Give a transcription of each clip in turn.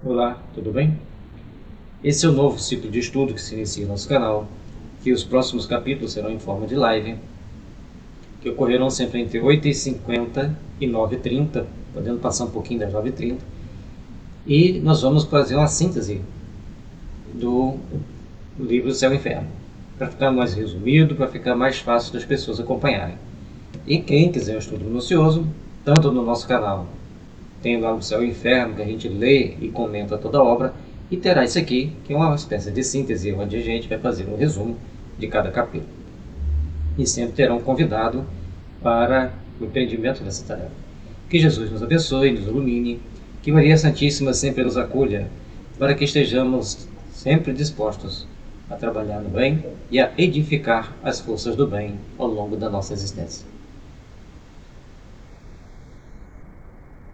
Olá, tudo bem? Esse é o novo ciclo de estudo que se inicia no nosso canal, que os próximos capítulos serão em forma de live, que ocorrerão sempre entre 8h50 e 9h30, podendo passar um pouquinho das 9h30, e nós vamos fazer uma síntese do livro Céu e Inferno, para ficar mais resumido, para ficar mais fácil das pessoas acompanharem. E quem quiser um estudo minucioso, tanto no nosso canal, tem lá o Céu e Inferno, que a gente lê e comenta toda a obra, e terá isso aqui, que é uma espécie de síntese, onde a gente vai fazer um resumo de cada capítulo. E sempre terá um convidado para o empreendimento dessa tarefa. Que Jesus nos abençoe, nos ilumine, que Maria Santíssima sempre nos acolha, para que estejamos sempre dispostos a trabalhar no bem e a edificar as forças do bem ao longo da nossa existência.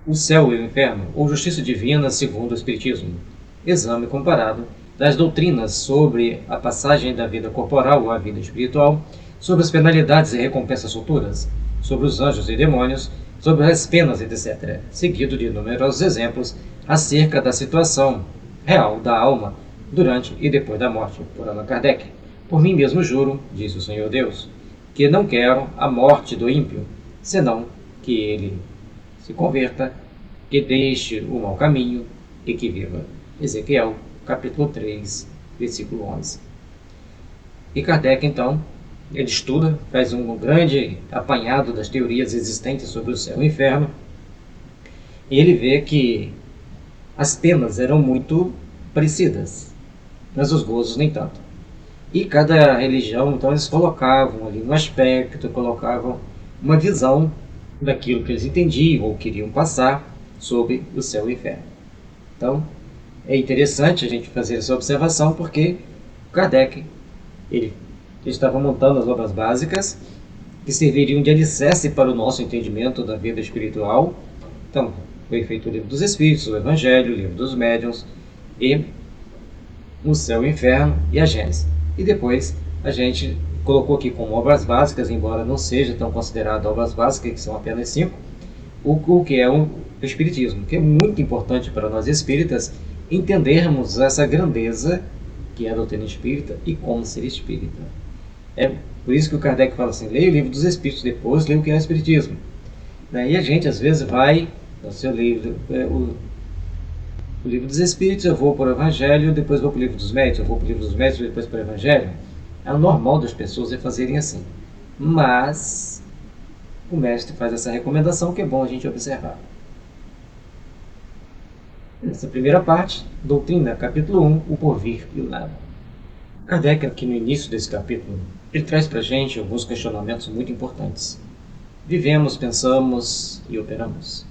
O Céu e o Inferno, ou Justiça Divina segundo o Espiritismo. Exame comparado das doutrinas sobre a passagem da vida corporal à vida espiritual, sobre as penalidades e recompensas futuras, sobre os anjos e demônios, sobre as penas, etc., seguido de numerosos exemplos acerca da situação real da alma durante e depois da morte, por Allan Kardec. Por mim mesmo juro, disse o Senhor Deus, que não quero a morte do ímpio, senão que ele se converta, que deixe o mau caminho e que viva. Ezequiel, capítulo 3, versículo 11. E Kardec, então, ele estuda, faz um grande apanhado das teorias existentes sobre o céu e o inferno, e ele vê que as penas eram muito parecidas, mas os gozos nem tanto. E cada religião, então, eles colocavam ali um aspecto, colocavam uma visão daquilo que eles entendiam ou queriam passar sobre o céu e o inferno. Então, é interessante a gente fazer essa observação porque Kardec ele estava montando as obras básicas que serviriam de alicerce para o nosso entendimento da vida espiritual. Então, foi feito o Livro dos Espíritos, o Evangelho, o Livro dos Médiuns e o Céu e o Inferno e a Gênesis. E depois a gente colocou aqui como obras básicas, embora não seja tão considerado obras básicas, que são apenas 5, o que é o Espiritismo, que é muito importante para nós espíritas entendermos essa grandeza que é a doutrina espírita e como ser espírita. É por isso que o Kardec fala assim, leia o Livro dos Espíritos, depois leia o que é o Espiritismo. E a gente às vezes vai no seu livro, o Livro dos Espíritos, eu vou para o Evangelho, depois vou para o Livro dos Médiuns, eu vou para o Livro dos Médiuns, depois para o Evangelho. É o normal das pessoas é fazerem assim. Mas o mestre faz essa recomendação que é bom a gente observar. Nessa primeira parte, doutrina, capítulo 1, o porvir e o nada. Kardec, aqui no início desse capítulo, ele traz para a gente alguns questionamentos muito importantes. Vivemos, pensamos e operamos.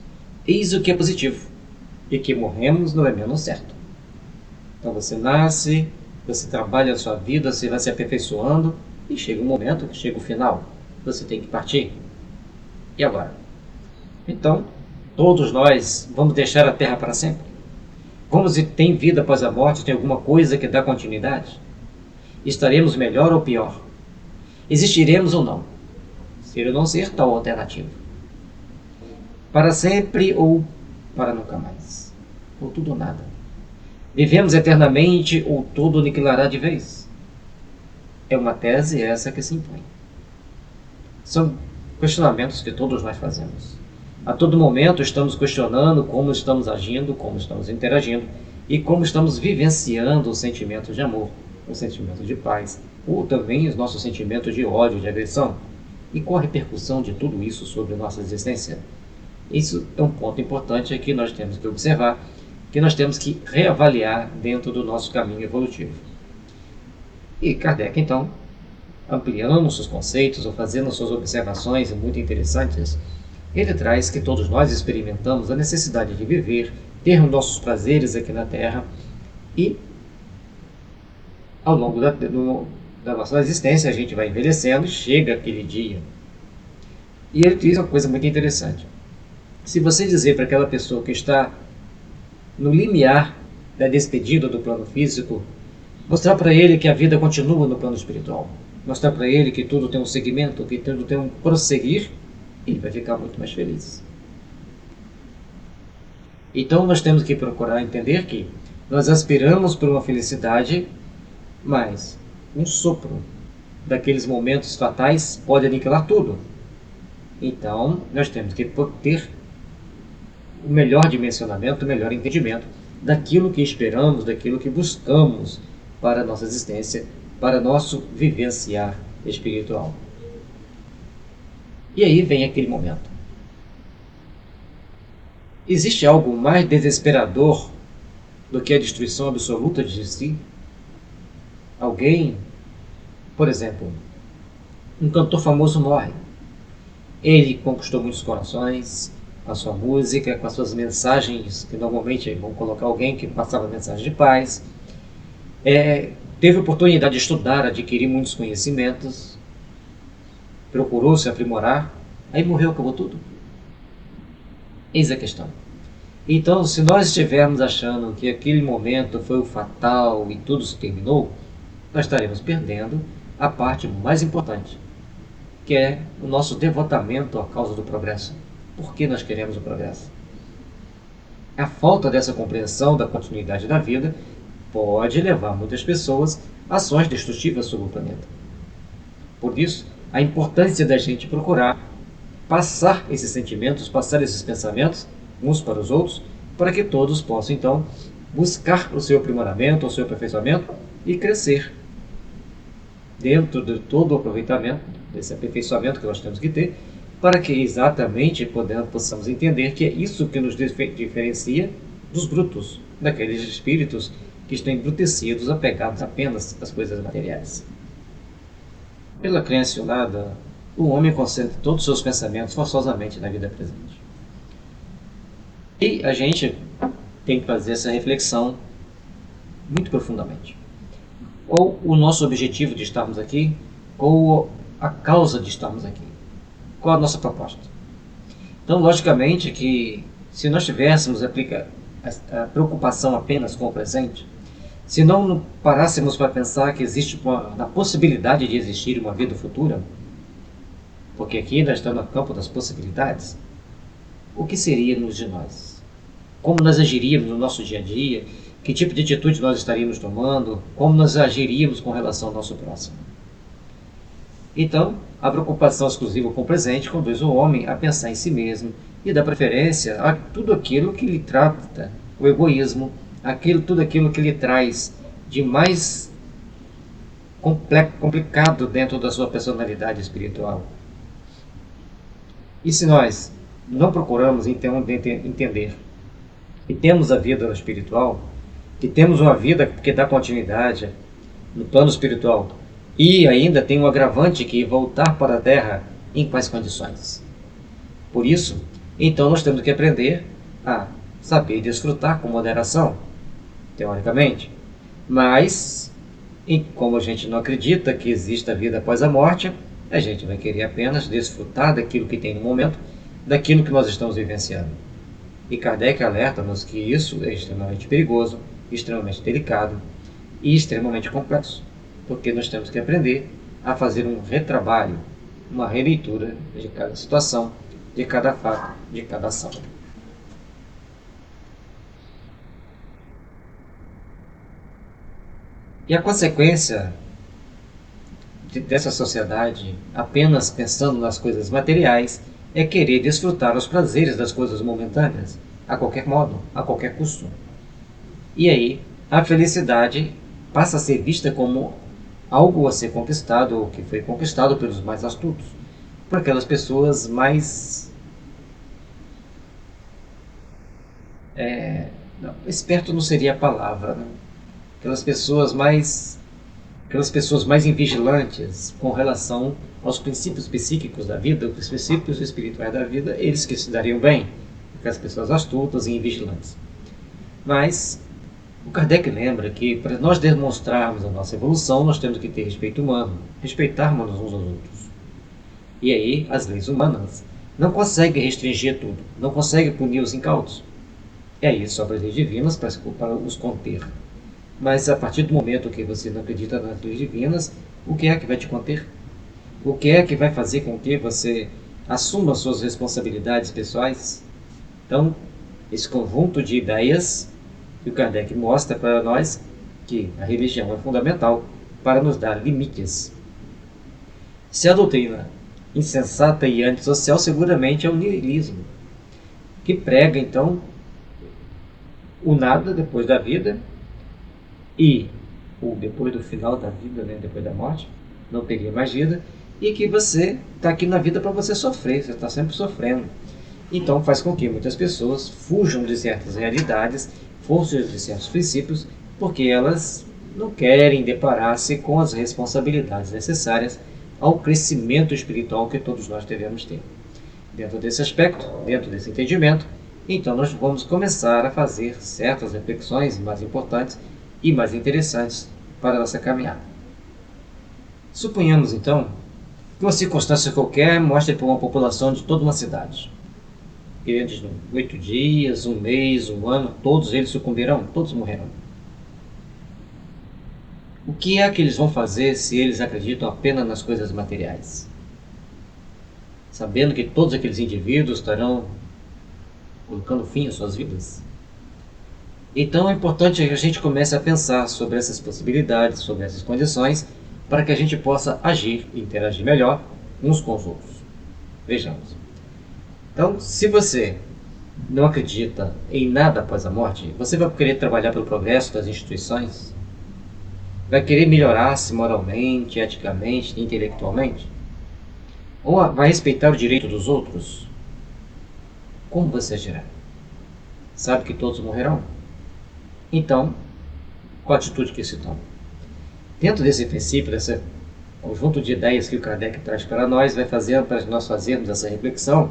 Eis o que é positivo. E que morremos não é menos certo. Então você nasce, você trabalha a sua vida, você vai se aperfeiçoando e chega um momento, chega o final, você tem que partir. E agora? Então, todos nós vamos deixar a Terra para sempre? Tem vida após a morte? Tem alguma coisa que dá continuidade? Estaremos melhor ou pior? Existiremos ou não? Ser ou não ser, tal alternativa. Para sempre ou para nunca mais? Ou tudo ou nada? Vivemos eternamente ou tudo aniquilará de vez? É uma tese essa que se impõe. São questionamentos que todos nós fazemos. A todo momento estamos questionando como estamos agindo, como estamos interagindo e como estamos vivenciando o sentimento de amor, o sentimento de paz, ou também os nossos sentimentos de ódio, de agressão. E qual a repercussão de tudo isso sobre a nossa existência? Isso é um ponto importante que nós temos que observar, que nós temos que reavaliar dentro do nosso caminho evolutivo. E Kardec, então, ampliando seus conceitos ou fazendo suas observações muito interessantes, ele traz que todos nós experimentamos a necessidade de viver, ter nossos prazeres aqui na Terra e, ao longo da nossa existência, a gente vai envelhecendo e chega aquele dia. E ele diz uma coisa muito interessante. Se você dizer para aquela pessoa que está no limiar da despedida do plano físico, mostrar para ele que a vida continua no plano espiritual, mostrar para ele que tudo tem um segmento, que tudo tem um prosseguir, ele vai ficar muito mais feliz. Então nós temos que procurar entender que nós aspiramos por uma felicidade, mas um sopro daqueles momentos fatais pode aniquilar tudo. Então nós temos que ter o melhor dimensionamento, o melhor entendimento daquilo que esperamos, daquilo que buscamos para a nossa existência, para nosso vivenciar espiritual. E aí vem aquele momento. Existe algo mais desesperador do que a destruição absoluta de si? Alguém, por exemplo, um cantor famoso morre. Ele conquistou muitos corações com a sua música, com as suas mensagens, que normalmente vão colocar alguém que passava mensagem de paz. Teve oportunidade de estudar, adquirir muitos conhecimentos, procurou se aprimorar, aí morreu, acabou tudo. Eis a questão. Então, se nós estivermos achando que aquele momento foi o fatal e tudo se terminou, nós estaremos perdendo a parte mais importante, que é o nosso devotamento à causa do progresso. Por que nós queremos o progresso? A falta dessa compreensão da continuidade da vida pode levar muitas pessoas a ações destrutivas sobre o planeta. Por isso, a importância da gente procurar passar esses sentimentos, passar esses pensamentos uns para os outros, para que todos possam então buscar o seu aprimoramento, o seu aperfeiçoamento e crescer dentro de todo o aproveitamento, desse aperfeiçoamento que nós temos que ter, para que exatamente possamos entender que é isso que nos diferencia dos brutos, daqueles espíritos que estão embrutecidos, apegados apenas às coisas materiais. Pela crença iolada, o homem concentra todos os seus pensamentos forçosamente na vida presente. E a gente tem que fazer essa reflexão muito profundamente. Qual o nosso objetivo de estarmos aqui? Qual a causa de estarmos aqui? Qual a nossa proposta? Então, logicamente que se nós tivéssemos a preocupação apenas com o presente, se não parássemos para pensar que existe a possibilidade de existir uma vida futura, porque aqui nós estamos no campo das possibilidades, o que seríamos de nós? Como nós agiríamos no nosso dia a dia? Que tipo de atitude nós estaríamos tomando? Como nós agiríamos com relação ao nosso próximo? Então, a preocupação exclusiva com o presente conduz o homem a pensar em si mesmo e dá preferência a tudo aquilo que lhe trata o egoísmo, tudo aquilo que lhe traz de mais complicado dentro da sua personalidade espiritual. E se nós não procuramos entender que temos a vida no espiritual, que temos uma vida que dá continuidade no plano espiritual, e ainda tem um agravante que voltar para a Terra em quais condições? Por isso, então nós temos que aprender a saber desfrutar com moderação, teoricamente, mas como a gente não acredita que exista vida após a morte, a gente vai querer apenas desfrutar daquilo que tem no momento, daquilo que nós estamos vivenciando. E Kardec alerta-nos que isso é extremamente perigoso, extremamente delicado e extremamente complexo, porque nós temos que aprender a fazer um retrabalho, uma releitura de cada situação, de cada fato, de cada ação. E a consequência dessa sociedade, apenas pensando nas coisas materiais, é querer desfrutar os prazeres das coisas momentâneas, a qualquer modo, a qualquer custo. E aí, a felicidade passa a ser vista como algo a ser conquistado, ou que foi conquistado pelos mais astutos, por aquelas pessoas mais... esperto não seria a palavra, né? Aquelas pessoas mais invigilantes com relação aos princípios psíquicos da vida, os princípios espirituais da vida, eles que se dariam bem, aquelas pessoas astutas e invigilantes. Mas o Kardec lembra que para nós demonstrarmos a nossa evolução, nós temos que ter respeito humano, respeitarmos uns aos outros. E aí as leis humanas não conseguem restringir tudo, não conseguem punir os incautos. E aí sobram as leis divinas para os conter. Mas a partir do momento que você não acredita nas leis divinas, o que é que vai te conter? O que é que vai fazer com que você assuma suas responsabilidades pessoais? Então, esse conjunto de ideias que o Kardec mostra para nós que a religião é fundamental para nos dar limites. Se a doutrina insensata e antissocial, seguramente é o niilismo, que prega então o nada depois da vida e ou depois do final da vida, né, depois da morte, não teria mais vida, e que você está aqui na vida para você sofrer, você está sempre sofrendo. Então faz com que muitas pessoas fujam de certas realidades, fujam de certos princípios, porque elas não querem deparar-se com as responsabilidades necessárias ao crescimento espiritual que todos nós devemos ter. Dentro desse aspecto, dentro desse entendimento, então nós vamos começar a fazer certas reflexões mais importantes e mais interessantes para a nossa caminhada. Suponhamos então que uma circunstância qualquer mostre para uma população de toda uma cidade. Eles, 8 dias, um mês, um ano, todos eles sucumbirão, todos morrerão. O que é que eles vão fazer se eles acreditam apenas nas coisas materiais? Sabendo que todos aqueles indivíduos estarão colocando fim às suas vidas? Então é importante que a gente comece a pensar sobre essas possibilidades, sobre essas condições, para que a gente possa agir e interagir melhor uns com os outros. Vejamos. Então, se você não acredita em nada após a morte, você vai querer trabalhar pelo progresso das instituições? Vai querer melhorar-se moralmente, eticamente, intelectualmente? Ou vai respeitar o direito dos outros? Como você agirá? Sabe que todos morrerão? Então, qual a atitude que se toma? Dentro desse princípio, desse conjunto de ideias que o Kardec traz para nós, vai fazer para nós fazermos essa reflexão.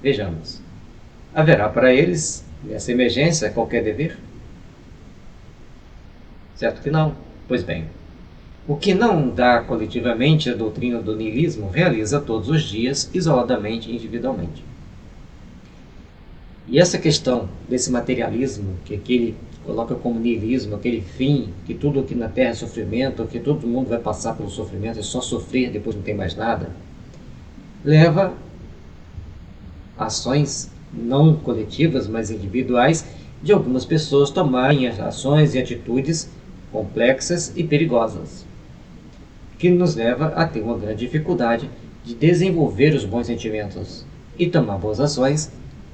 Vejamos, haverá para eles, nessa emergência, qualquer dever? Certo que não. Pois bem, o que não dá coletivamente a doutrina do niilismo realiza todos os dias, isoladamente e individualmente. E essa questão desse materialismo, que ele coloca como niilismo, aquele fim, que tudo aqui na Terra é sofrimento, que todo mundo vai passar pelo sofrimento, é só sofrer, depois não tem mais nada, leva ações não coletivas, mas individuais, de algumas pessoas tomarem ações e atitudes complexas e perigosas, que nos leva a ter uma grande dificuldade de desenvolver os bons sentimentos e tomar boas ações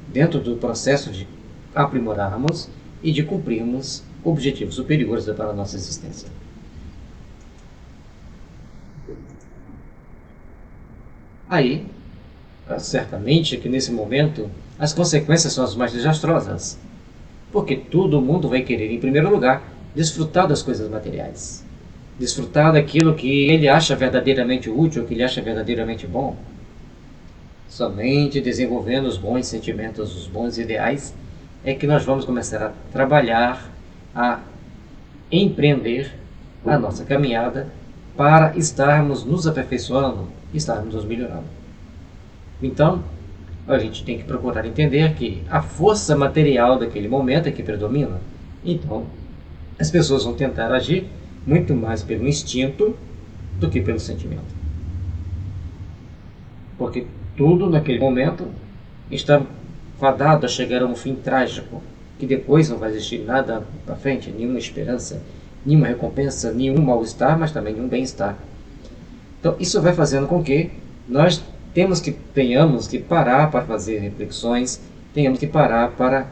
dentro do processo de aprimorarmos e de cumprirmos objetivos superiores para a nossa existência. Aí, certamente que nesse momento as consequências são as mais desastrosas, porque todo mundo vai querer, em primeiro lugar, desfrutar das coisas materiais, desfrutar daquilo que ele acha verdadeiramente útil, que ele acha verdadeiramente bom. Somente desenvolvendo os bons sentimentos, os bons ideais, é que nós vamos começar a trabalhar, a empreender a nossa caminhada para estarmos nos aperfeiçoando, estarmos nos melhorando. Então, a gente tem que procurar entender que a força material daquele momento é que predomina. Então, as pessoas vão tentar agir muito mais pelo instinto do que pelo sentimento. Porque tudo naquele momento está fadado a chegar a um fim trágico, que depois não vai existir nada para frente, nenhuma esperança, nenhuma recompensa, nenhum mal-estar, mas também nenhum bem-estar. Então isso vai fazendo com que nós tenhamos que parar para fazer reflexões, tenhamos que parar para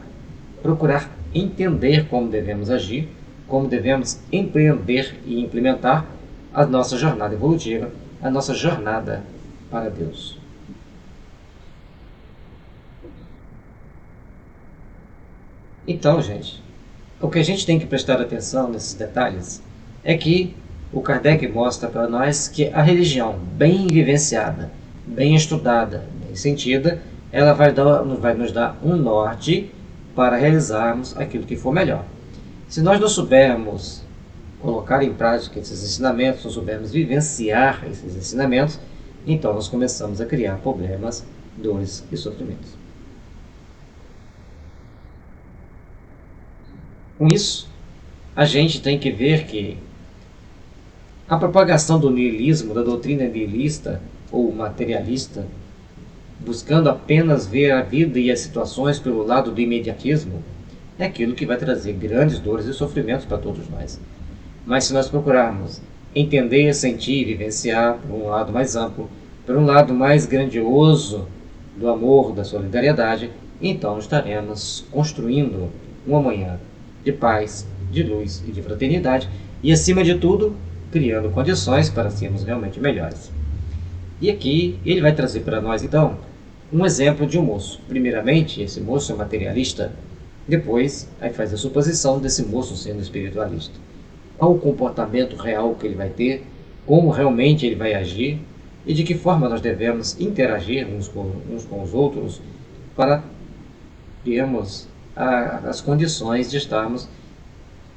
procurar entender como devemos agir, como devemos empreender e implementar a nossa jornada evolutiva, a nossa jornada para Deus. Então, gente, o que a gente tem que prestar atenção nesses detalhes é que o Kardec mostra para nós que a religião bem vivenciada, bem estudada, bem sentida, ela vai nos dar um norte para realizarmos aquilo que for melhor. Se nós não soubermos colocar em prática esses ensinamentos, não soubermos vivenciar esses ensinamentos, então nós começamos a criar problemas, dores e sofrimentos. Com isso, a gente tem que ver que a propagação do niilismo, da doutrina nihilista ou materialista, buscando apenas ver a vida e as situações pelo lado do imediatismo, é aquilo que vai trazer grandes dores e sofrimentos para todos nós. Mas se nós procurarmos entender, sentir e vivenciar por um lado mais amplo, por um lado mais grandioso do amor, da solidariedade, então estaremos construindo um amanhã de paz, de luz e de fraternidade e, acima de tudo, criando condições para sermos realmente melhores. E aqui ele vai trazer para nós, então, um exemplo de um moço. Primeiramente, esse moço é materialista. Depois, aí faz a suposição desse moço sendo espiritualista. Qual o comportamento real que ele vai ter, como realmente ele vai agir e de que forma nós devemos interagir uns com os outros para termos as condições de estarmos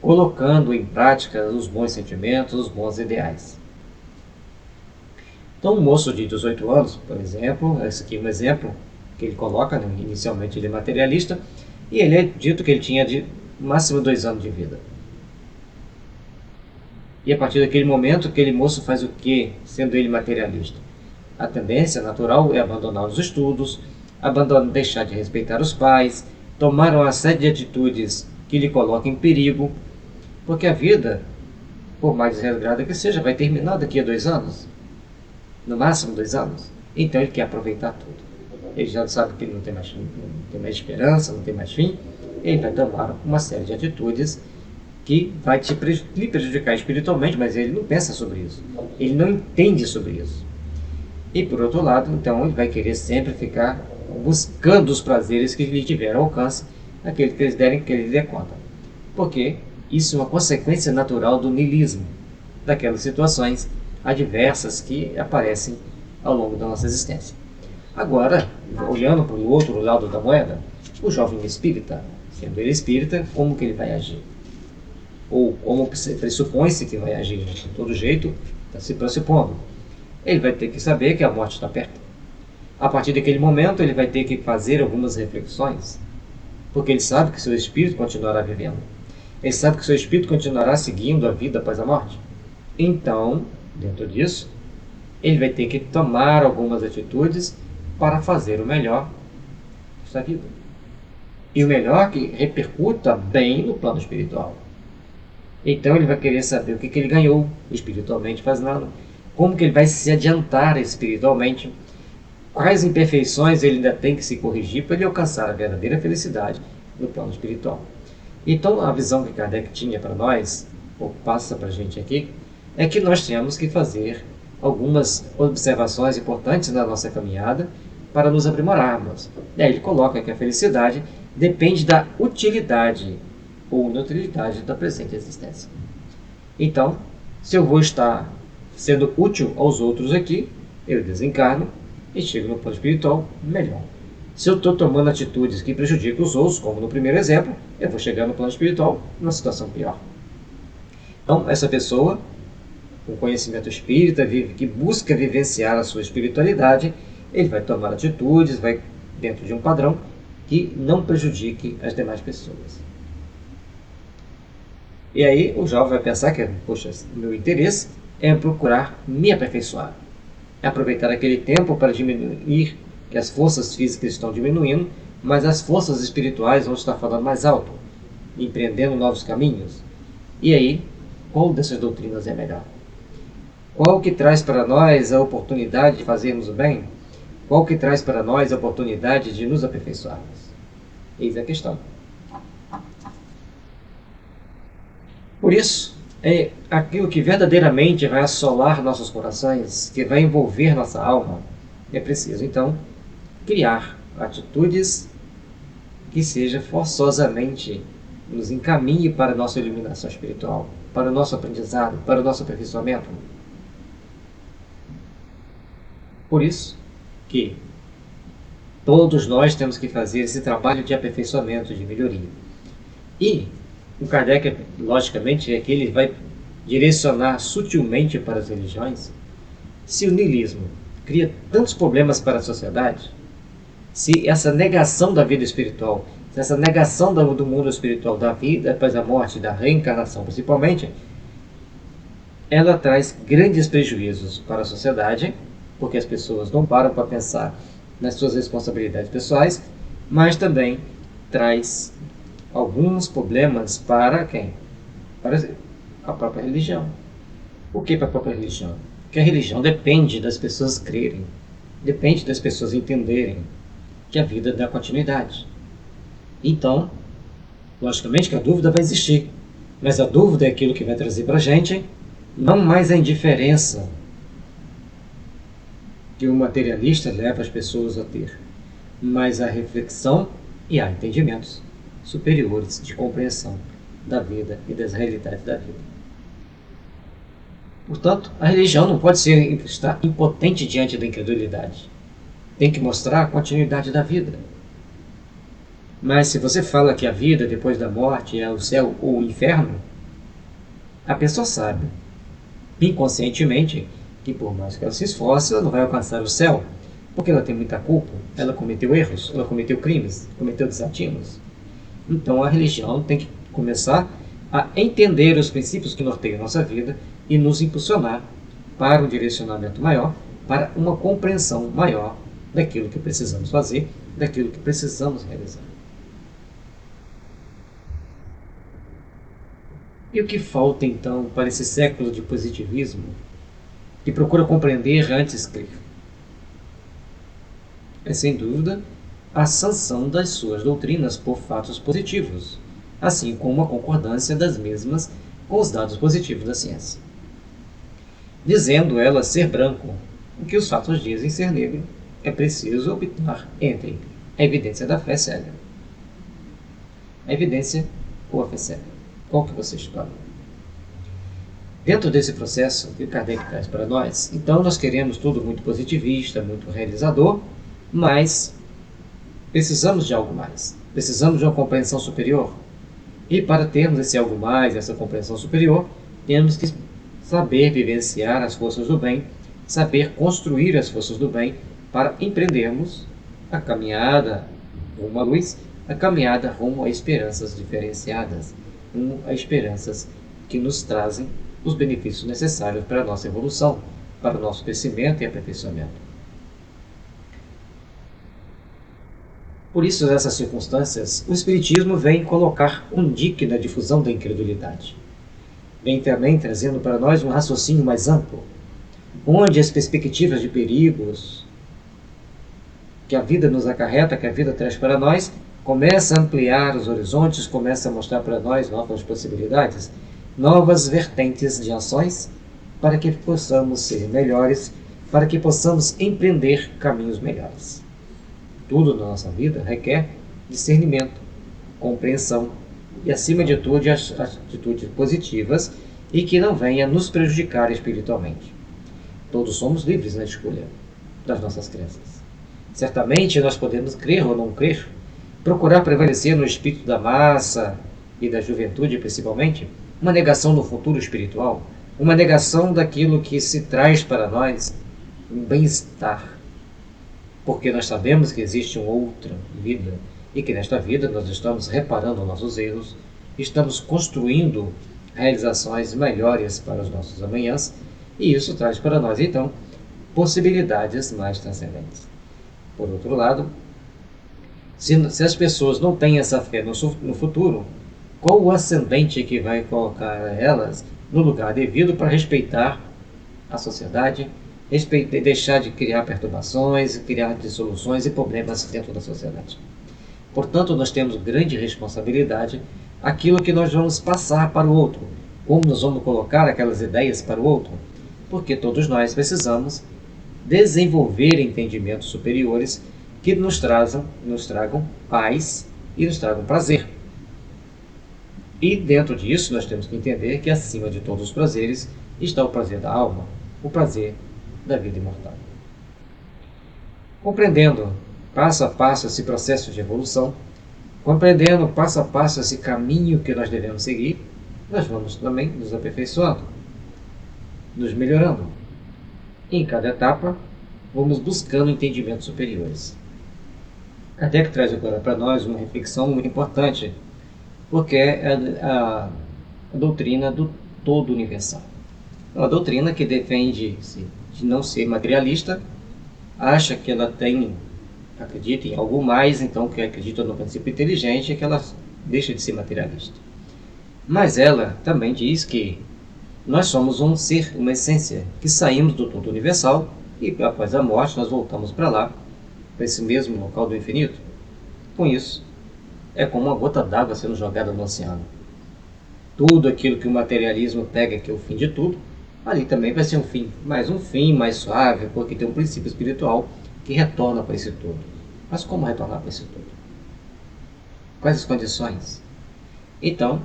colocando em prática os bons sentimentos, os bons ideais. Então, um moço de 18 anos, por exemplo, esse aqui é um exemplo que ele coloca, né? Inicialmente ele é materialista, e ele é dito que ele tinha de máximo 2 anos de vida. E a partir daquele momento, aquele moço faz o que, sendo ele materialista? A tendência natural é abandonar os estudos, deixar de respeitar os pais, tomar uma série de atitudes que lhe colocam em perigo, porque a vida, por mais desregrada que seja, vai terminar daqui a 2 anos. No máximo 2 anos. Então ele quer aproveitar tudo. Ele já sabe que ele não tem mais esperança, não tem mais fim. Ele vai tomar uma série de atitudes que vai lhe prejudicar espiritualmente, mas ele não pensa sobre isso. Ele não entende sobre isso. E por outro lado, então, ele vai querer sempre ficar buscando os prazeres que lhe tiveram alcance, aquele que ele der conta. Porque isso é uma consequência natural do niilismo, daquelas situações adversas que aparecem ao longo da nossa existência. Agora, olhando para o outro lado da moeda, o jovem espírita, sendo ele espírita, como que ele vai agir? Ou como pressupõe-se que vai agir? De todo jeito, está se pressupondo. Ele vai ter que saber que a morte está perto. A partir daquele momento, ele vai ter que fazer algumas reflexões, porque ele sabe que seu espírito continuará vivendo. Ele sabe que seu espírito continuará seguindo a vida após a morte. Então, dentro disso, ele vai ter que tomar algumas atitudes para fazer o melhor desta vida. E o melhor que repercuta bem no plano espiritual. Então ele vai querer saber o que ele ganhou espiritualmente fazendo, como que ele vai se adiantar espiritualmente, quais imperfeições ele ainda tem que se corrigir para ele alcançar a verdadeira felicidade no plano espiritual. Então a visão que Kardec tinha para nós, ou passa para a gente aqui, é que nós temos que fazer algumas observações importantes na nossa caminhada para nos aprimorarmos. E aí ele coloca que a felicidade depende da utilidade ou inutilidade da presente existência. Então, se eu vou estar sendo útil aos outros aqui, eu desencarno e chego no plano espiritual melhor. Se eu estou tomando atitudes que prejudicam os outros, como no primeiro exemplo, eu vou chegar no plano espiritual numa situação pior. Então, essa pessoa com conhecimento espírita, que busca vivenciar a sua espiritualidade, ele vai tomar atitudes, vai dentro de um padrão que não prejudique as demais pessoas. E aí o jovem vai pensar que, poxa, meu interesse é procurar me aperfeiçoar, é aproveitar aquele tempo para diminuir, que as forças físicas estão diminuindo, mas as forças espirituais vão estar falando mais alto, empreendendo novos caminhos. E aí, qual dessas doutrinas é melhor? Qual que traz para nós a oportunidade de fazermos o bem? Qual que traz para nós a oportunidade de nos aperfeiçoarmos? Eis a questão. Por isso, é aquilo que verdadeiramente vai assolar nossos corações, que vai envolver nossa alma, é preciso, então, criar atitudes que seja forçosamente nos encaminhe para a nossa iluminação espiritual, para o nosso aprendizado, para o nosso aperfeiçoamento. Por isso que todos nós temos que fazer esse trabalho de aperfeiçoamento, de melhoria. E o Kardec, logicamente, é que ele vai direcionar sutilmente para as religiões. Se o niilismo cria tantos problemas para a sociedade, se essa negação da vida espiritual, se essa negação do mundo espiritual, da vida após a morte, da reencarnação principalmente, ela traz grandes prejuízos para a sociedade, porque as pessoas não param para pensar nas suas responsabilidades pessoais, mas também traz alguns problemas para quem? Para a própria religião. Por que para a própria religião? Porque a religião depende das pessoas crerem, depende das pessoas entenderem que a vida dá continuidade. Então, logicamente que a dúvida vai existir, mas a dúvida é aquilo que vai trazer para a gente não mais a indiferença que o materialista leva as pessoas a ter, mas a reflexão e a entendimentos superiores de compreensão da vida e das realidades da vida. Portanto, a religião não pode estar impotente diante da incredulidade. Tem que mostrar a continuidade da vida. Mas se você fala que a vida depois da morte é o céu ou o inferno, a pessoa sabe, inconscientemente, que por mais que ela se esforce, ela não vai alcançar o céu, porque ela tem muita culpa, ela cometeu erros, ela cometeu crimes, cometeu desatinos. Então a religião tem que começar a entender os princípios que norteiam nossa vida e nos impulsionar para um direcionamento maior, para uma compreensão maior daquilo que precisamos fazer, daquilo que precisamos realizar. E o que falta então para esse século de positivismo que procura compreender antes crer? É sem dúvida a sanção das suas doutrinas por fatos positivos, assim como a concordância das mesmas com os dados positivos da ciência. Dizendo ela ser branco, o que os fatos dizem ser negro, é preciso optar entre a evidência da fé cega. A evidência ou a fé cega? Qual que você escolhe? Dentro desse processo que Kardec traz para nós, então nós queremos tudo muito positivista, muito realizador, mas precisamos de algo mais. Precisamos de uma compreensão superior. E para termos esse algo mais, essa compreensão superior, temos que saber vivenciar as forças do bem, saber construir as forças do bem para empreendermos a caminhada rumo à luz, a caminhada rumo a esperanças diferenciadas, rumo a esperanças que nos trazem os benefícios necessários para a nossa evolução, para o nosso crescimento e aperfeiçoamento. Por isso, nessas circunstâncias, o Espiritismo vem colocar um dique na difusão da incredulidade. Vem também trazendo para nós um raciocínio mais amplo, onde as perspectivas de perigos que a vida nos acarreta, que a vida traz para nós, começa a ampliar os horizontes, começa a mostrar para nós novas possibilidades, novas vertentes de ações, para que possamos ser melhores, para que possamos empreender caminhos melhores. Tudo na nossa vida requer discernimento, compreensão e, acima de tudo, atitudes positivas e que não venha nos prejudicar espiritualmente. Todos somos livres na escolha das nossas crenças. Certamente nós podemos crer ou não crer, procurar prevalecer no espírito da massa e da juventude principalmente, uma negação do futuro espiritual, uma negação daquilo que se traz para nós um bem-estar, porque nós sabemos que existe uma outra vida e que nesta vida nós estamos reparando nossos erros, estamos construindo realizações melhores para os nossos amanhãs e isso traz para nós então possibilidades mais transcendentes. Por outro lado, se as pessoas não têm essa fé no futuro, qual o ascendente que vai colocar elas no lugar devido para respeitar a sociedade, deixar de criar perturbações, criar dissoluções e problemas dentro da sociedade? Portanto, nós temos grande responsabilidade aquilo que nós vamos passar para o outro, como nós vamos colocar aquelas ideias para o outro, porque todos nós precisamos desenvolver entendimentos superiores que nos tragam paz e nos tragam prazer. E dentro disso nós temos que entender que acima de todos os prazeres está o prazer da alma, o prazer da vida imortal. Compreendendo passo a passo esse processo de evolução, compreendendo passo a passo esse caminho que nós devemos seguir, nós vamos também nos aperfeiçoando, nos melhorando. E em cada etapa, vamos buscando entendimentos superiores. Kardec traz agora para nós uma reflexão muito importante, porque é a doutrina do todo universal. É uma doutrina que defende-se de não ser materialista, acha que ela tem acredita em algo mais, então que acredita no princípio inteligente, é que ela deixa de ser materialista. Mas ela também diz que nós somos um ser, uma essência, que saímos do todo universal e após a morte nós voltamos para lá, para esse mesmo local do infinito. Com isso, é como uma gota d'água sendo jogada no oceano. Tudo aquilo que o materialismo pega, que é o fim de tudo, ali também vai ser um fim mais suave, porque tem um princípio espiritual que retorna para esse todo. Mas como retornar para esse todo? Quais as condições? Então,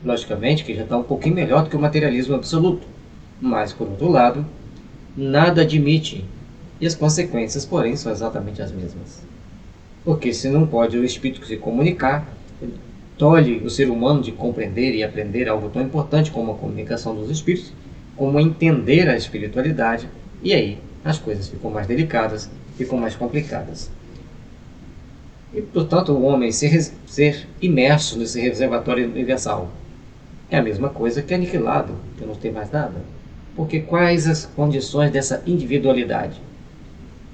logicamente que já está um pouquinho melhor do que o materialismo absoluto. Mas, por outro lado, nada admite, e as consequências, porém, são exatamente as mesmas. Porque se não pode o espírito se comunicar, tolhe o ser humano de compreender e aprender algo tão importante como a comunicação dos espíritos, como entender a espiritualidade, e aí as coisas ficam mais delicadas, ficam mais complicadas. E, portanto, o homem ser imerso nesse reservatório universal é a mesma coisa que aniquilado, que não tem mais nada. Porque quais as condições dessa individualidade?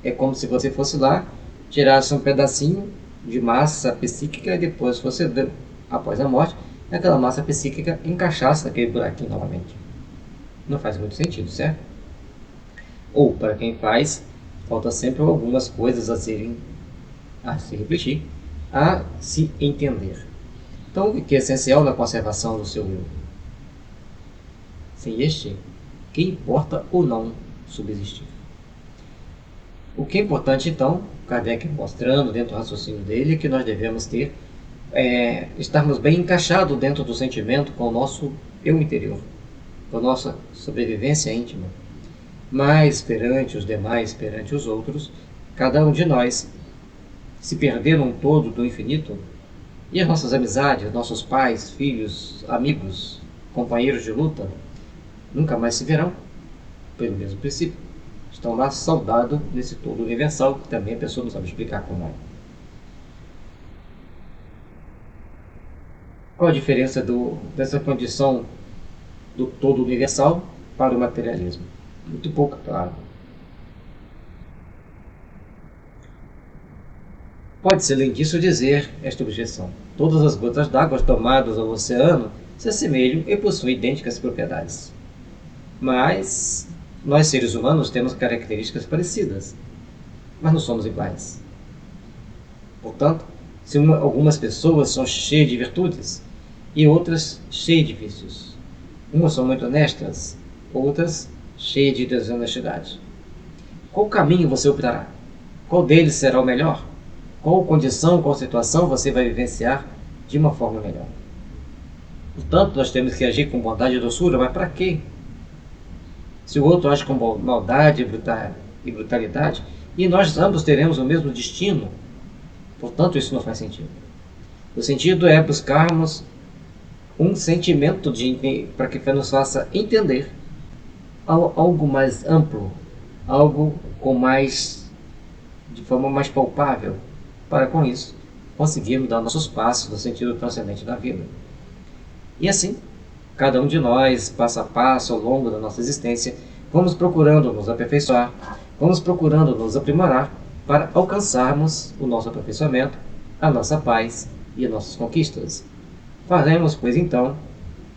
É como se você fosse lá, tirasse um pedacinho de massa psíquica e depois você, após a morte, aquela massa psíquica encaixasse naquele buraquinho novamente. Não faz muito sentido, certo? Ou, para quem faz, falta sempre algumas coisas a se refletir, a se entender. Então, o que é essencial na conservação do seu eu? Sem este, que importa ou não subsistir? O que é importante, então, Kardec mostrando dentro do raciocínio dele, que nós devemos estarmos bem encaixados dentro do sentimento com o nosso eu interior, com a nossa sobrevivência íntima. Mas perante os demais, perante os outros, cada um de nós se perder num todo do infinito, e as nossas amizades, nossos pais, filhos, amigos, companheiros de luta, nunca mais se verão, pelo mesmo princípio. Estão lá saudados nesse todo universal, que também a pessoa não sabe explicar como é. Qual a diferença dessa condição do todo universal para o materialismo? Muito pouco, claro. Pode-se, além disso, dizer esta objeção: todas as gotas d'água tomadas ao oceano se assemelham e possuem idênticas propriedades. Mas nós, seres humanos, temos características parecidas, mas não somos iguais. Portanto, se algumas pessoas são cheias de virtudes e outras cheias de vícios, umas são muito honestas, outras cheias de desonestidade, qual caminho você optará? Qual deles será o melhor? Qual condição, qual situação você vai vivenciar de uma forma melhor? Portanto, nós temos que agir com bondade e doçura, mas para quê? Se o outro age com maldade e brutalidade, e nós ambos teremos o mesmo destino, portanto, isso não faz sentido. O sentido é buscarmos um sentimento para que nos faça entender algo mais amplo, algo de forma mais palpável, para com isso conseguirmos dar nossos passos no sentido transcendente da vida. E assim, cada um de nós, passo a passo, ao longo da nossa existência, vamos procurando nos aperfeiçoar, vamos procurando nos aprimorar para alcançarmos o nosso aperfeiçoamento, a nossa paz e as nossas conquistas. Faremos, pois então,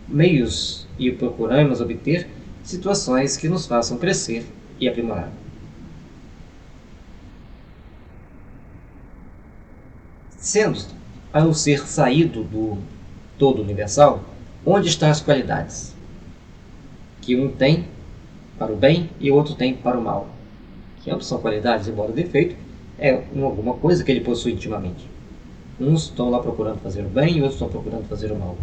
meios e procuramos obter situações que nos façam crescer e aprimorar. Sendo ao ser saído do todo universal, onde estão as qualidades? Que um tem para o bem e o outro tem para o mal. Que ambos são qualidades, embora o defeito é alguma coisa que ele possui intimamente. Uns estão lá procurando fazer o bem e outros estão procurando fazer o mal.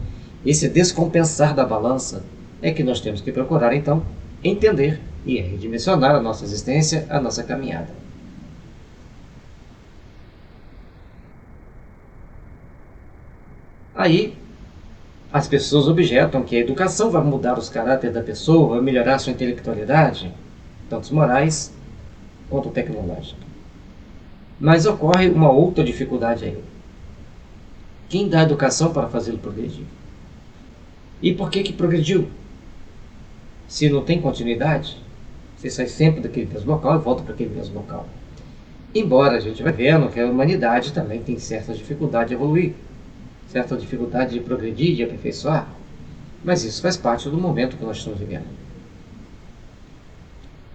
Esse descompensar da balança é que nós temos que procurar, então, entender e redimensionar a nossa existência, a nossa caminhada. Aí, as pessoas objetam que a educação vai mudar os caráteres da pessoa, vai melhorar sua intelectualidade, tanto morais quanto tecnológica. Mas ocorre uma outra dificuldade aí. Quem dá a educação para fazê-lo progredir? E por que progrediu? Se não tem continuidade, você sai sempre daquele mesmo local e volta para aquele mesmo local. Embora a gente vai vendo que a humanidade também tem certa dificuldade de evoluir, certa dificuldade de progredir, de aperfeiçoar, mas isso faz parte do momento que nós estamos vivendo.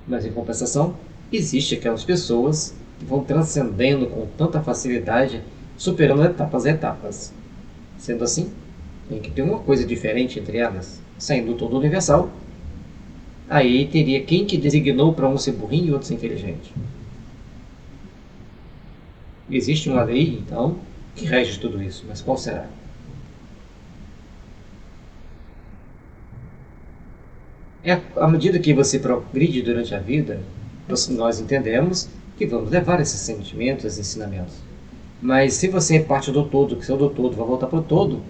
Mas em compensação, existe aquelas pessoas que vão transcendendo com tanta facilidade, superando etapas a etapas. Sendo assim, tem que ter uma coisa diferente entre elas. Saindo do todo universal, aí teria quem que designou para um ser burrinho e outro ser inteligente. Existe uma lei, então, que rege tudo isso, mas qual será? À medida que você progride durante a vida, nós entendemos que vamos levar esses sentimentos, esses ensinamentos. Mas se você é parte do todo, que seu do todo vai voltar para o todo,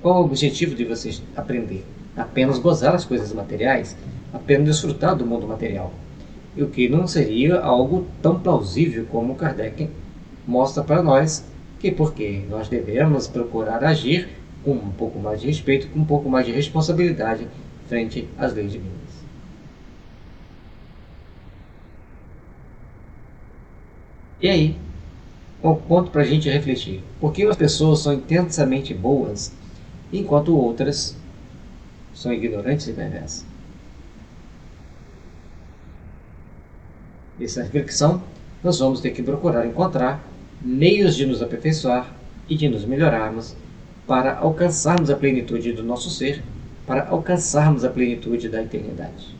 qual é o objetivo de você aprender? Apenas gozar as coisas materiais? Apenas desfrutar do mundo material? E o que não seria algo tão plausível como Kardec mostra para nós, que porque nós devemos procurar agir com um pouco mais de respeito, com um pouco mais de responsabilidade frente às leis divinas. E aí, um ponto para a gente refletir. Por que as pessoas são intensamente boas, enquanto outras são ignorantes e perversas? Nessa reflexão, nós vamos ter que procurar encontrar meios de nos aperfeiçoar e de nos melhorarmos para alcançarmos a plenitude do nosso ser, para alcançarmos a plenitude da eternidade.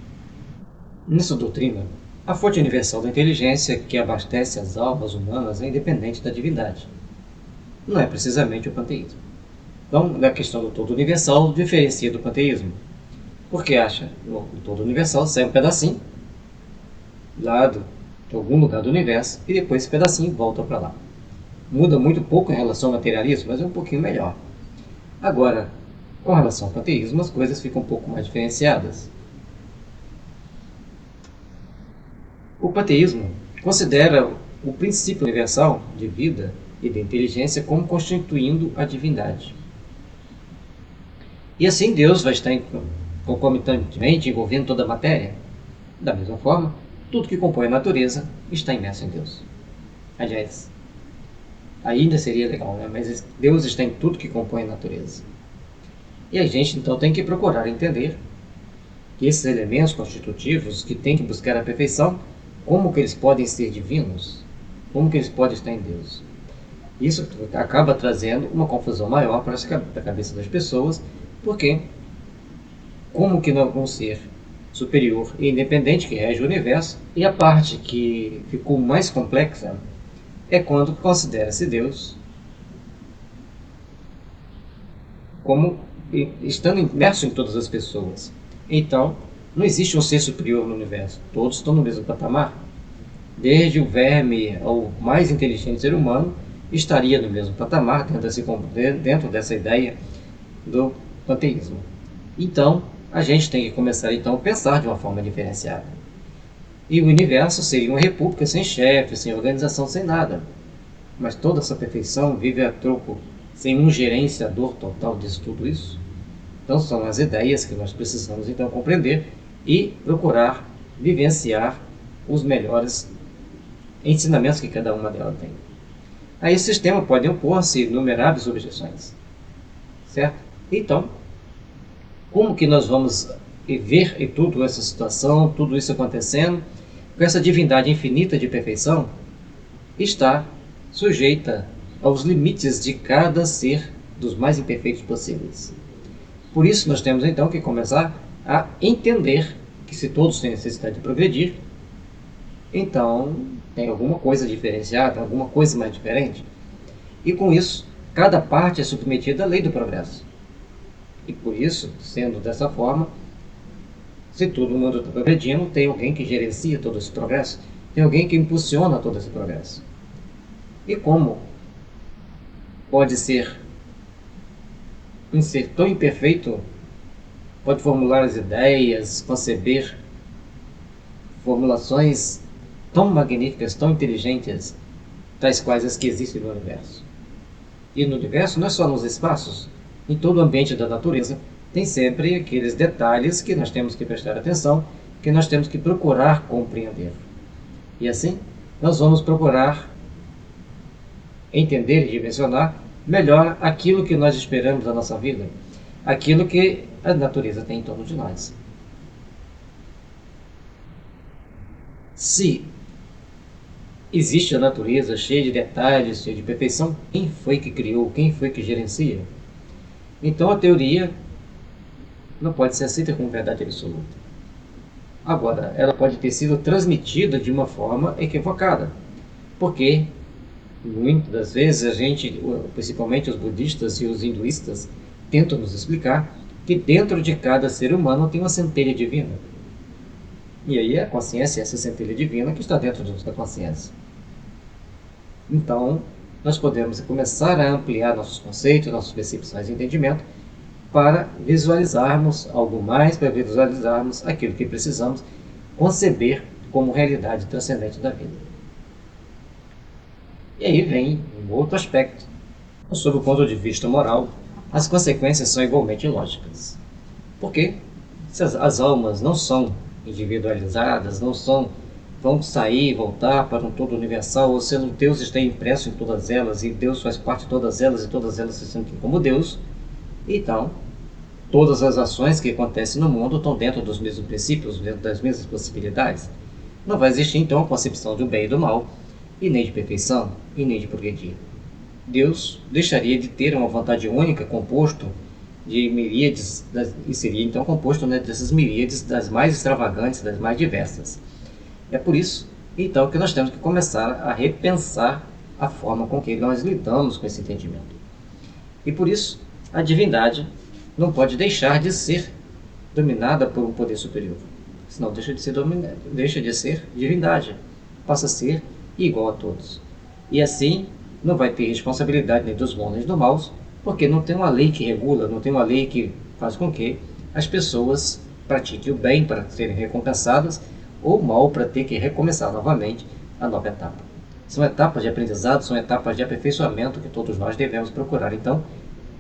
Nessa doutrina, a fonte universal da inteligência que abastece as almas humanas é independente da divindade. Não é precisamente o panteísmo. Então, a questão do todo universal diferencia do panteísmo, porque acha que o todo universal sai um pedacinho lá de algum lugar do universo e depois esse pedacinho volta para lá. Muda muito pouco em relação ao materialismo, mas é um pouquinho melhor. Agora, com relação ao panteísmo, as coisas ficam um pouco mais diferenciadas. O panteísmo considera o princípio universal de vida e de inteligência como constituindo a divindade. E assim Deus vai estar concomitantemente envolvendo toda a matéria. Da mesma forma, tudo que compõe a natureza está imerso em Deus. Aliás, ainda seria legal, né? Mas Deus está em tudo que compõe a natureza. E a gente então tem que procurar entender que esses elementos constitutivos que tem que buscar a perfeição, como que eles podem ser divinos? Como que eles podem estar em Deus? Isso acaba trazendo uma confusão maior para a cabeça das pessoas, porque como que algum ser superior e independente que rege o universo, e a parte que ficou mais complexa é quando considera-se Deus como estando imerso em todas as pessoas. Então, não existe um ser superior no universo. Todos estão no mesmo patamar. Desde o verme ao mais inteligente ser humano estaria no mesmo patamar dentro dessa ideia do panteísmo. Então, a gente tem que começar então a pensar de uma forma diferenciada. E o universo seria uma república sem chefe, sem organização, sem nada. Mas toda essa perfeição vive a troco, sem um gerenciador total disso tudo isso. Então são as ideias que nós precisamos então compreender e procurar vivenciar os melhores ensinamentos que cada uma delas tem. A esse sistema podem opor-se inumeráveis objeções, certo? Então, como que nós vamos ver em tudo essa situação, tudo isso acontecendo, com essa divindade infinita de perfeição, está sujeita aos limites de cada ser dos mais imperfeitos possíveis. Por isso nós temos então que começar a entender que se todos têm necessidade de progredir, então tem alguma coisa diferenciada, alguma coisa mais diferente. E com isso, cada parte é submetida à lei do progresso. E por isso, sendo dessa forma, se todo mundo está progredindo, tem alguém que gerencia todo esse progresso, tem alguém que impulsiona todo esse progresso. E como pode ser um ser tão imperfeito, pode formular as ideias, conceber formulações tão magníficas, tão inteligentes, tais quais as que existem no universo. E no universo não é só nos espaços, em todo o ambiente da natureza, tem sempre aqueles detalhes que nós temos que prestar atenção, que nós temos que procurar compreender. E assim, nós vamos procurar entender e dimensionar melhor aquilo que nós esperamos da nossa vida, aquilo que a natureza tem em torno de nós. Se existe a natureza cheia de detalhes, cheia de perfeição, quem foi que criou, quem foi que gerencia? Então a teoria não pode ser aceita como verdade absoluta. Agora, ela pode ter sido transmitida de uma forma equivocada, porque muitas das vezes a gente, principalmente os budistas e os hinduístas, tentam nos explicar que dentro de cada ser humano tem uma centelha divina. E aí a consciência é essa centelha divina que está dentro da consciência. Então, nós podemos começar a ampliar nossos conceitos, nossas percepções e entendimento para visualizarmos algo mais, para visualizarmos aquilo que precisamos conceber como realidade transcendente da vida. E aí vem um outro aspecto. Sob o ponto de vista moral, as consequências são igualmente lógicas. Porque se as almas não são individualizadas, vão sair e voltar para um todo universal, ou seja, Deus está impresso em todas elas, e Deus faz parte de todas elas, e todas elas se sentem como Deus, então todas as ações que acontecem no mundo estão dentro dos mesmos princípios, dentro das mesmas possibilidades. Não vai existir então a concepção do bem e do mal, e nem de perfeição, e nem de progredir. Deus deixaria de ter uma vontade única composto de miríades, e seria então composto dessas miríades das mais extravagantes, das mais diversas. É por isso, então, que nós temos que começar a repensar a forma com que nós lidamos com esse entendimento. E por isso, a divindade não pode deixar de ser dominada por um poder superior. Senão deixa de ser divindade, passa a ser igual a todos. E assim, não vai ter responsabilidade nem dos bons nem dos maus, porque não tem uma lei que regula, não tem uma lei que faz com que as pessoas pratiquem o bem para serem recompensadas ou o mal para ter que recomeçar novamente a nova etapa. São etapas de aprendizado, são etapas de aperfeiçoamento que todos nós devemos procurar, então,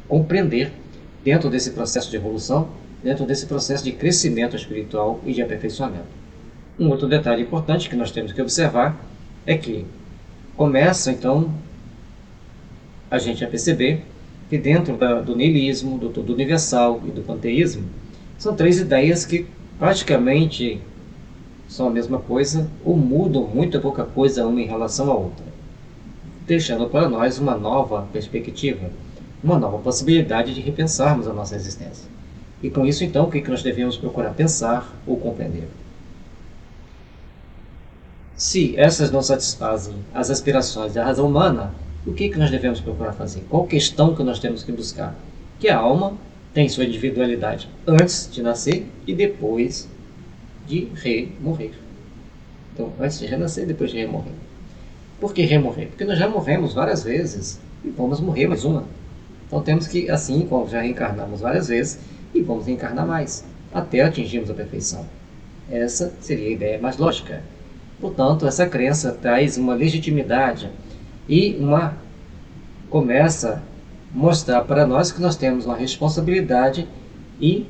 compreender dentro desse processo de evolução, dentro desse processo de crescimento espiritual e de aperfeiçoamento. Um outro detalhe importante que nós temos que observar é que começa, então, a gente a perceber que dentro do niilismo, do todo universal e do panteísmo, são três ideias que praticamente são a mesma coisa ou mudam muito pouca coisa uma em relação à outra, deixando para nós uma nova perspectiva, uma nova possibilidade de repensarmos a nossa existência. E com isso, então, o que nós devemos procurar pensar ou compreender? Se essas não satisfazem as aspirações da razão humana, o que nós devemos procurar fazer? Qual questão que nós temos que buscar? Que a alma tem sua individualidade antes de nascer e depois de remorrer. Então, antes de renascer e depois de remorrer. Por que remorrer? Porque nós já morremos várias vezes e vamos morrer mais uma. Então temos que, assim como já reencarnamos várias vezes, e vamos reencarnar mais, até atingirmos a perfeição. Essa seria a ideia mais lógica. Portanto, essa crença traz uma legitimidade e começa a mostrar para nós que nós temos uma responsabilidade e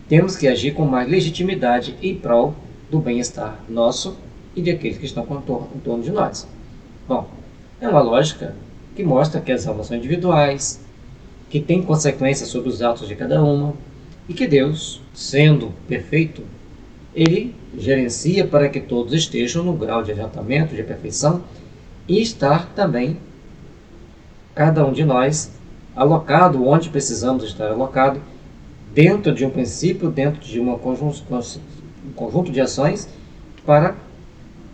temos que agir com mais legitimidade em prol do bem-estar nosso e de aqueles que estão em torno de nós. Bom, é uma lógica que mostra que as almas são individuais, que tem consequências sobre os atos de cada uma, e que Deus, sendo perfeito, Ele gerencia para que todos estejam no grau de adiantamento, de perfeição, e estar também, cada um de nós, alocado onde precisamos estar alocado, dentro de um princípio, dentro de um conjunto de ações, para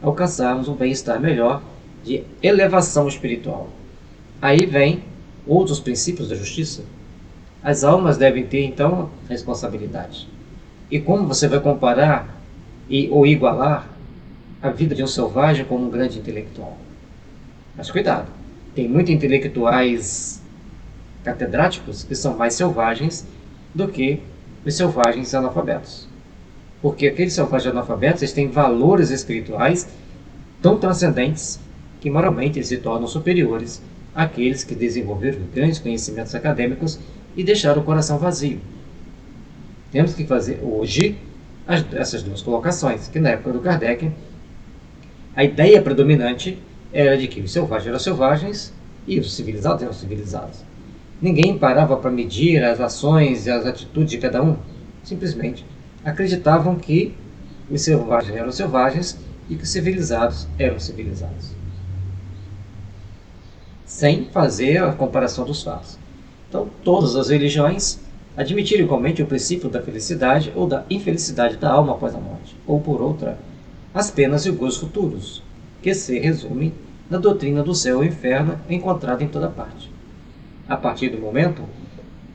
alcançarmos um bem-estar melhor de elevação espiritual. Aí vem outros princípios da justiça. As almas devem ter, então, responsabilidade. E como você vai comparar ou igualar a vida de um selvagem com um grande intelectual? Mas cuidado, tem muitos intelectuais catedráticos que são mais selvagens do que os selvagens analfabetos. Porque aqueles selvagens analfabetos eles têm valores espirituais tão transcendentes que moralmente eles se tornam superiores àqueles que desenvolveram grandes conhecimentos acadêmicos e deixaram o coração vazio. Temos que fazer hoje essas duas colocações, que na época do Kardec a ideia predominante era de que os selvagens eram selvagens e os civilizados eram civilizados. Ninguém parava para medir as ações e as atitudes de cada um. Simplesmente acreditavam que os selvagens eram selvagens e que os civilizados eram civilizados, sem fazer a comparação dos fatos. Então, todas as religiões admitiram igualmente o princípio da felicidade ou da infelicidade da alma após a morte, ou por outra, as penas e os gozos futuros, que se resume na doutrina do céu e inferno encontrada em toda parte. A partir do momento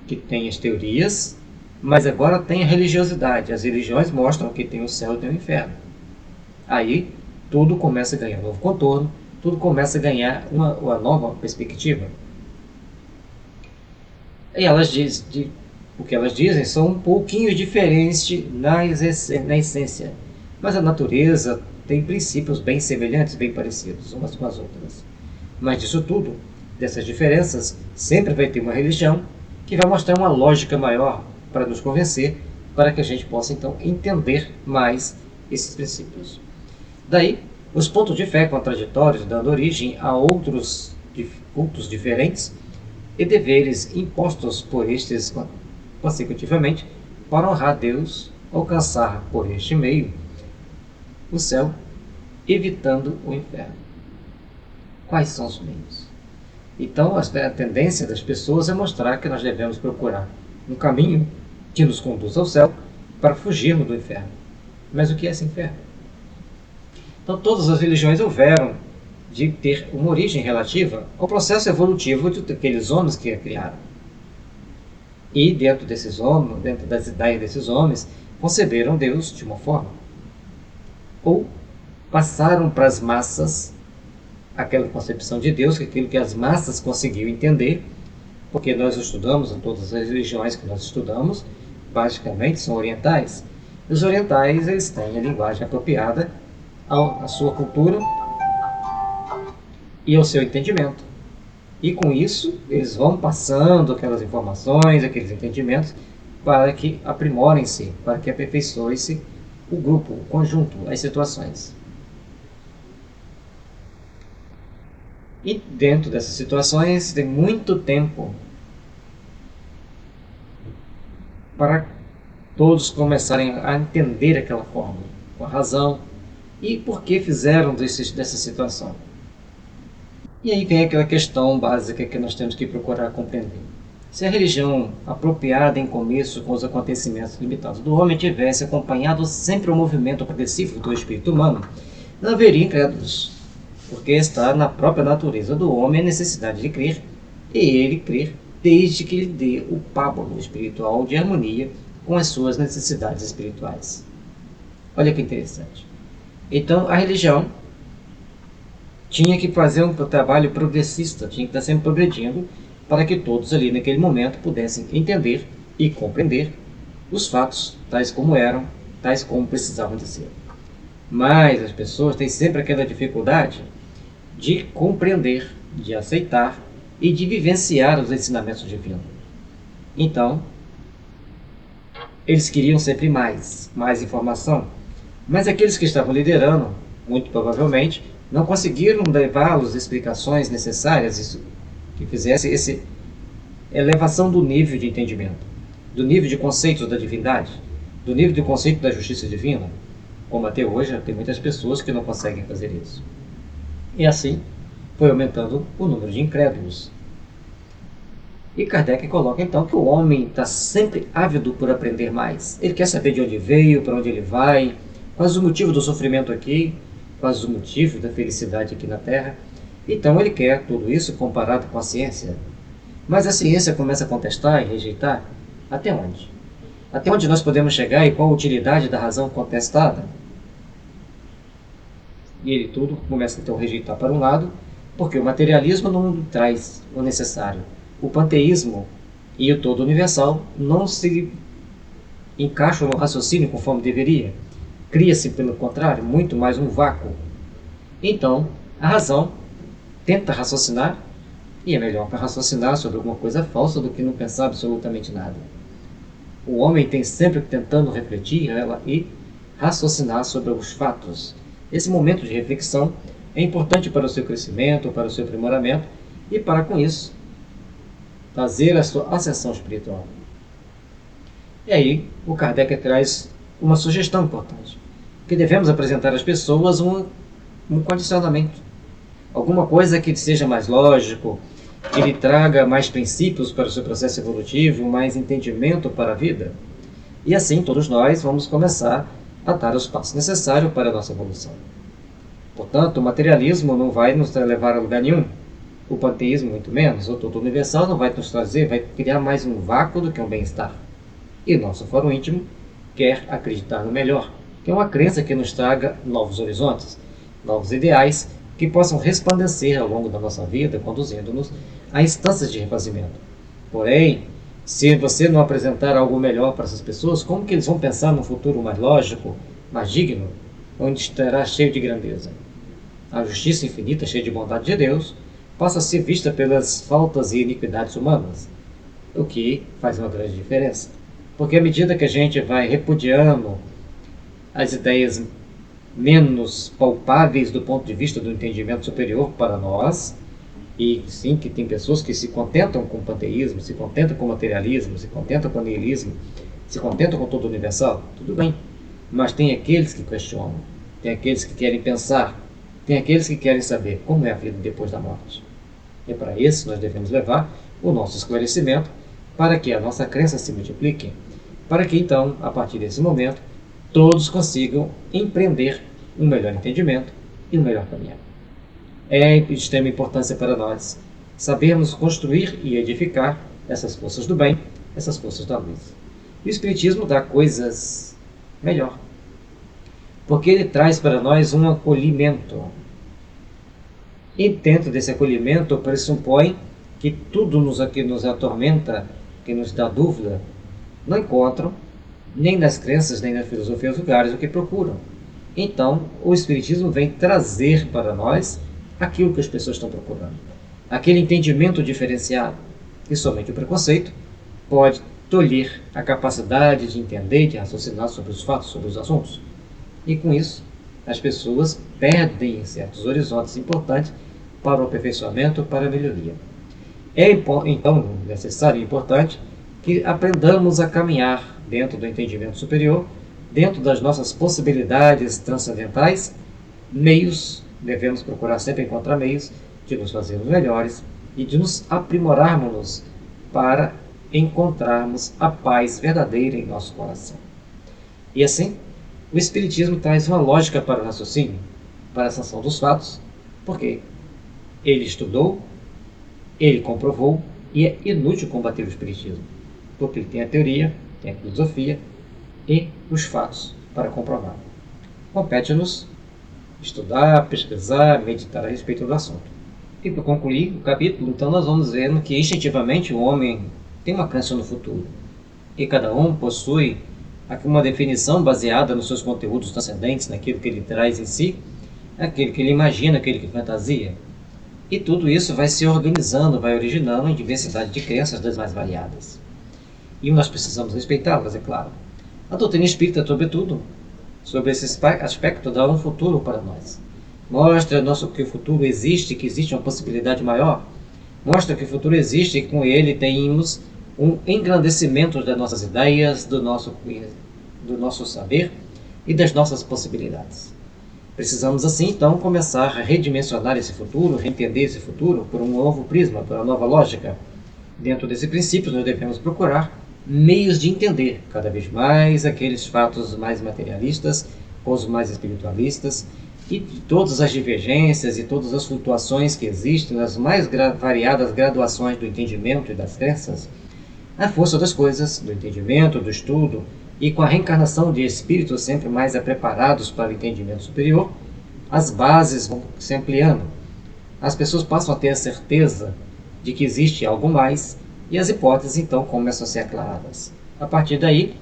que tem as teorias, mas agora tem a religiosidade. As religiões mostram que tem o céu e tem o inferno. Aí tudo começa a ganhar um novo contorno, tudo começa a ganhar uma nova perspectiva. E o que elas dizem são um pouquinho diferentes na essência, mas a natureza tem princípios bem semelhantes, bem parecidos umas com as outras. Mas disso tudo, dessas diferenças, sempre vai ter uma religião que vai mostrar uma lógica maior para nos convencer, para que a gente possa então entender mais esses princípios. Daí, os pontos de fé contraditórios dando origem a outros cultos diferentes e deveres impostos por estes consecutivamente para honrar Deus, alcançar por este meio o céu, evitando o inferno. Quais são os meios? Então, a tendência das pessoas é mostrar que nós devemos procurar um caminho que nos conduz ao céu para fugirmos do inferno. Mas o que é esse inferno? Então, todas as religiões houveram de ter uma origem relativa ao processo evolutivo daqueles homens que a criaram. E dentro desses homens, dentro das ideias desses homens, conceberam Deus de uma forma. Ou passaram para as massas aquela concepção de Deus, aquilo que as massas conseguiram entender, porque nós estudamos, todas as religiões que nós estudamos, basicamente são orientais. E os orientais, eles têm a linguagem apropriada à sua cultura e ao seu entendimento. E com isso, eles vão passando aquelas informações, aqueles entendimentos, para que aprimorem-se, para que aperfeiçoe-se o grupo, o conjunto, as situações. E dentro dessas situações tem muito tempo para todos começarem a entender aquela forma, com a razão e por que fizeram dessa situação. E aí vem aquela questão básica que nós temos que procurar compreender. Se a religião apropriada em começo com os acontecimentos limitados do homem tivesse acompanhado sempre o movimento progressivo do espírito humano, não haveria incrédulos, porque está na própria natureza do homem a necessidade de crer, e ele crer desde que lhe dê o pábulo espiritual de harmonia com as suas necessidades espirituais. Olha que interessante. Então, a religião tinha que fazer um trabalho progressista, tinha que estar sempre progredindo, para que todos ali naquele momento pudessem entender e compreender os fatos, tais como eram, tais como precisavam de ser. Mas as pessoas têm sempre aquela dificuldade de compreender, de aceitar e de vivenciar os ensinamentos divinos. Então, eles queriam sempre mais informação, mas aqueles que estavam liderando, muito provavelmente, não conseguiram levá-los explicações necessárias que fizesse essa elevação do nível de entendimento, do nível de conceito da divindade, do nível de conceito da justiça divina, como até hoje tem muitas pessoas que não conseguem fazer isso. E assim foi aumentando o número de incrédulos. E Kardec coloca então que o homem está sempre ávido por aprender mais. Ele quer saber de onde veio, para onde ele vai, quais o motivo do sofrimento aqui, quais o motivo da felicidade aqui na Terra. Então ele quer tudo isso comparado com a ciência. Mas a ciência começa a contestar e rejeitar. Até onde? Até onde nós podemos chegar e qual a utilidade da razão contestada? E ele tudo começa então a rejeitar para um lado, porque o materialismo não traz o necessário. O panteísmo e o todo universal não se encaixam no raciocínio conforme deveria. Cria-se, pelo contrário, muito mais um vácuo. Então, a razão tenta raciocinar, e é melhor para raciocinar sobre alguma coisa falsa do que não pensar absolutamente nada. O homem tem sempre tentando refletir e raciocinar sobre os fatos. Esse momento de reflexão é importante para o seu crescimento, para o seu aprimoramento e para, com isso, fazer a sua ascensão espiritual. E aí, o Kardec traz uma sugestão importante, que devemos apresentar às pessoas um condicionamento, alguma coisa que seja mais lógico, que lhe traga mais princípios para o seu processo evolutivo, mais entendimento para a vida. E assim, todos nós vamos começar a dar os passos necessários para a nossa evolução. Portanto, o materialismo não vai nos levar a lugar nenhum, o panteísmo muito menos, o todo universal não vai nos trazer, vai criar mais um vácuo do que um bem-estar. E nosso fórum íntimo quer acreditar no melhor, que é uma crença que nos traga novos horizontes, novos ideais, que possam resplandecer ao longo da nossa vida, conduzindo-nos a instâncias de refazimento. Porém, se você não apresentar algo melhor para essas pessoas, como que eles vão pensar num futuro mais lógico, mais digno, onde estará cheio de grandeza? A justiça infinita, cheia de bondade de Deus, passa a ser vista pelas faltas e iniquidades humanas, o que faz uma grande diferença. Porque à medida que a gente vai repudiando as ideias menos palpáveis do ponto de vista do entendimento superior para nós, e sim que tem pessoas que se contentam com o panteísmo, se contentam com o materialismo, se contentam com o niilismo, se contentam com todo o universal, tudo bem. Mas tem aqueles que questionam, tem aqueles que querem pensar, tem aqueles que querem saber como é a vida depois da morte. E para isso nós devemos levar o nosso esclarecimento para que a nossa crença se multiplique, para que então, a partir desse momento, todos consigam empreender um melhor entendimento e um melhor caminhar. É de extrema importância para nós sabermos construir e edificar essas forças do bem, essas forças da luz. E o Espiritismo dá coisas melhor, porque ele traz para nós um acolhimento. E dentro desse acolhimento pressupõe que tudo que nos atormenta, que nos dá dúvida, não encontram, nem nas crenças, nem nas filosofias vulgares, o que procuram. Então, o Espiritismo vem trazer para nós aquilo que as pessoas estão procurando. Aquele entendimento diferenciado, que somente o preconceito pode tolher a capacidade de entender, de raciocinar sobre os fatos, sobre os assuntos. E com isso, as pessoas perdem certos horizontes importantes para o aperfeiçoamento, para a melhoria. É então necessário e importante que aprendamos a caminhar dentro do entendimento superior, dentro das nossas possibilidades transcendentais, devemos procurar sempre encontrar meios de nos fazermos melhores e de nos aprimorarmos para encontrarmos a paz verdadeira em nosso coração. E assim, o Espiritismo traz uma lógica para o raciocínio, para a sanção dos fatos, porque ele estudou, ele comprovou e é inútil combater o Espiritismo, porque ele tem a teoria, tem a filosofia e os fatos para comprovar. Compete-nos estudar, pesquisar, meditar a respeito do assunto. E para concluir o capítulo, então nós vamos ver que instintivamente o homem tem uma crença no futuro. E cada um possui uma definição baseada nos seus conteúdos transcendentes, naquilo que ele traz em si, aquele que ele imagina, aquele que fantasia. E tudo isso vai se organizando, vai originando em diversidade de crenças das mais variadas. E nós precisamos respeitá-las, é claro. A doutrina espírita, sobretudo, sobre esse aspecto, dá um futuro para nós. Mostra que o futuro existe, que existe uma possibilidade maior. Mostra que o futuro existe e com ele temos um engrandecimento das nossas ideias, do nosso saber e das nossas possibilidades. Precisamos assim, então, começar a redimensionar esse futuro, reentender esse futuro por um novo prisma, por uma nova lógica. Dentro desse princípio, nós devemos procurar meios de entender cada vez mais aqueles fatos mais materialistas, os mais espiritualistas, e todas as divergências e todas as flutuações que existem nas mais variadas graduações do entendimento e das crenças, a força das coisas, do entendimento, do estudo, e com a reencarnação de espíritos sempre mais preparados para o entendimento superior, as bases vão se ampliando. As pessoas passam a ter a certeza de que existe algo mais e as hipóteses então começam a ser aclaradas. A partir daí,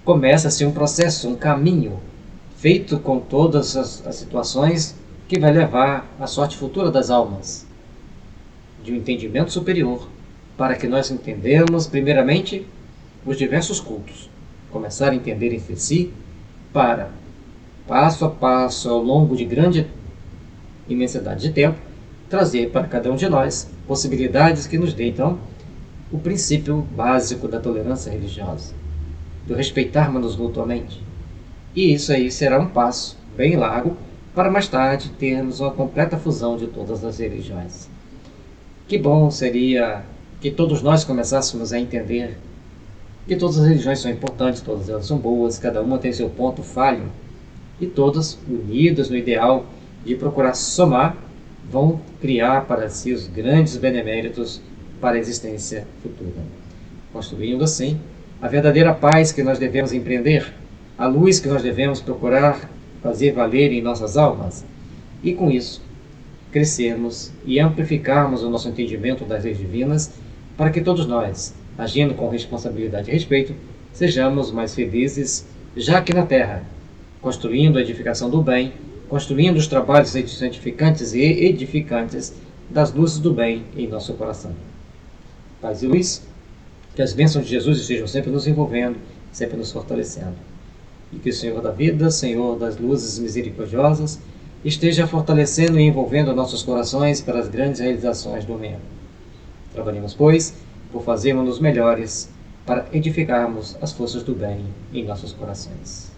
começa-se um processo, um caminho, feito com todas as situações que vai levar à sorte futura das almas, de um entendimento superior, para que nós entendamos, primeiramente, os diversos cultos, começar a entender entre si, para, passo a passo, ao longo de grande imensidade de tempo, trazer para cada um de nós possibilidades que nos dê, então, o princípio básico da tolerância religiosa, do respeitarmos-nos mutuamente. E isso aí será um passo bem largo para mais tarde termos uma completa fusão de todas as religiões. Que bom seria que todos nós começássemos a entender que todas as religiões são importantes, todas elas são boas, cada uma tem seu ponto falho, e todas, unidas no ideal de procurar somar, vão criar para si os grandes beneméritos para a existência futura, construindo assim a verdadeira paz que nós devemos empreender, a luz que nós devemos procurar fazer valer em nossas almas, e com isso crescermos e amplificarmos o nosso entendimento das leis divinas, para que todos nós, agindo com responsabilidade e respeito, sejamos mais felizes já aqui na Terra, construindo a edificação do bem, construindo os trabalhos santificantes e edificantes das luzes do bem em nosso coração. Paz e luz, que as bênçãos de Jesus estejam sempre nos envolvendo, sempre nos fortalecendo. E que o Senhor da vida, Senhor das luzes misericordiosas, esteja fortalecendo e envolvendo nossos corações para as grandes realizações do amanhã. Trabalhemos, pois, por fazermos-nos melhores para edificarmos as forças do bem em nossos corações.